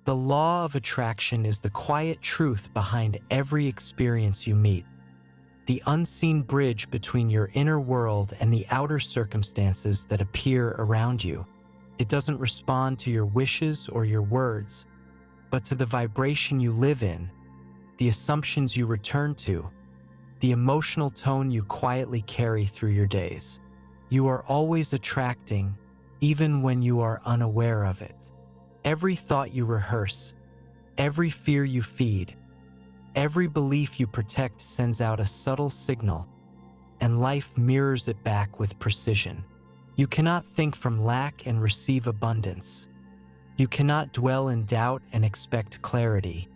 The law of attraction is the quiet truth behind every experience you meet, the unseen bridge between your inner world and the outer circumstances that appear around you. It doesn't respond to your wishes or your words, but to the vibration you live in, the assumptions you return to, the emotional tone you quietly carry through your days. You are always attracting, even when you are unaware of it. Every thought you rehearse, every fear you feed, every belief you protect sends out a subtle signal, and life mirrors it back with precision. You cannot think from lack and receive abundance. You cannot dwell in doubt and expect clarity.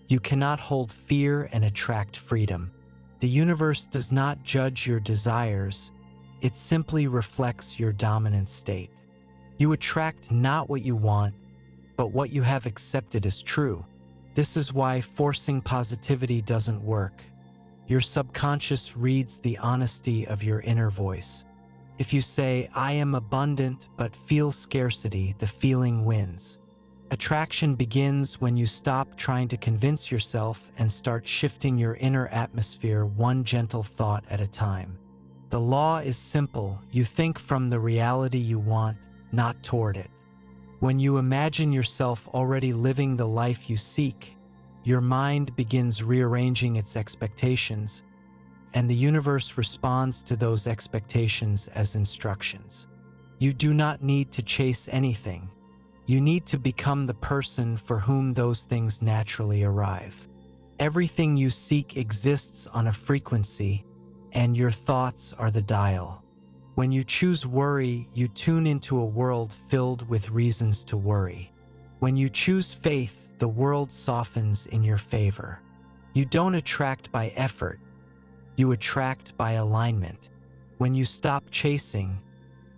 You cannot hold fear and attract freedom. The universe does not judge your desires, it simply reflects your dominant state. You attract not what you want, but what you have accepted as true. This is why forcing positivity doesn't work. Your subconscious reads the honesty of your inner voice. If you say, "I am abundant but feel scarcity," the feeling wins. Attraction begins when you stop trying to convince yourself and start shifting your inner atmosphere one gentle thought at a time. The law is simple. You think from the reality you want, not toward it. When you imagine yourself already living the life you seek, your mind begins rearranging its expectations, and the universe responds to those expectations as instructions. You do not need to chase anything. You need to become the person for whom those things naturally arrive. Everything you seek exists on a frequency, and your thoughts are the dial. When you choose worry, you tune into a world filled with reasons to worry. When you choose faith, the world softens in your favor. You don't attract by effort. You attract by alignment. When you stop chasing,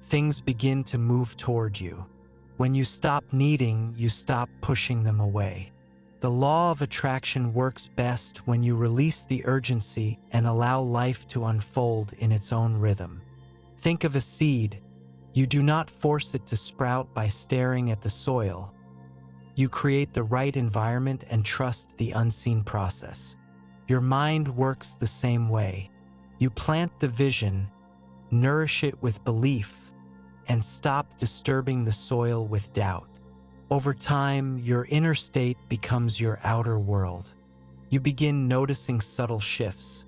things begin to move toward you. When you stop needing, you stop pushing them away. The law of attraction works best when you release the urgency and allow life to unfold in its own rhythm. Think of a seed. You do not force it to sprout by staring at the soil. You create the right environment and trust the unseen process. Your mind works the same way. You plant the vision, nourish it with belief, and stop disturbing the soil with doubt. Over time, your inner state becomes your outer world. You begin noticing subtle shifts.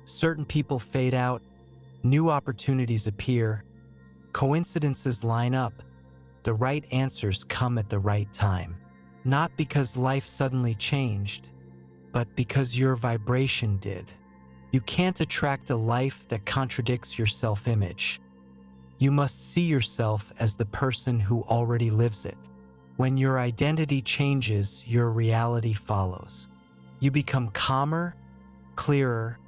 Certain people fade out, new opportunities appear, coincidences line up, the right answers come at the right time. Not because life suddenly changed, but because your vibration did. You can't attract a life that contradicts your self-image. You must see yourself as the person who already lives it. When your identity changes, your reality follows. You become calmer, clearer,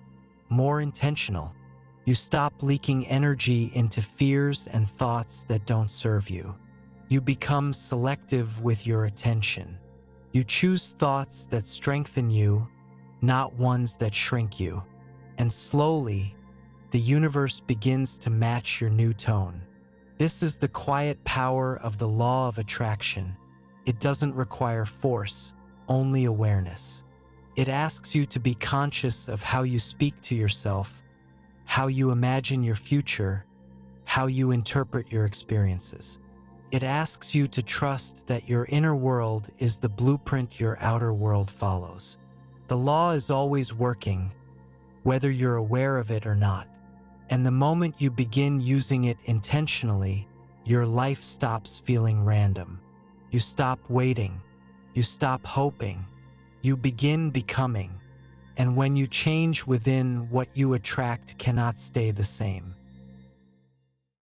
more intentional. You stop leaking energy into fears and thoughts that don't serve you. You become selective with your attention. You choose thoughts that strengthen you, not ones that shrink you. And slowly, the universe begins to match your new tone. This is the quiet power of the law of attraction. It doesn't require force, only awareness. It asks you to be conscious of how you speak to yourself, how you imagine your future, how you interpret your experiences. It asks you to trust that your inner world is the blueprint your outer world follows. The law is always working, whether you're aware of it or not. And the moment you begin using it intentionally, your life stops feeling random. You stop waiting. You stop hoping. You begin becoming. And when you change within, what you attract cannot stay the same.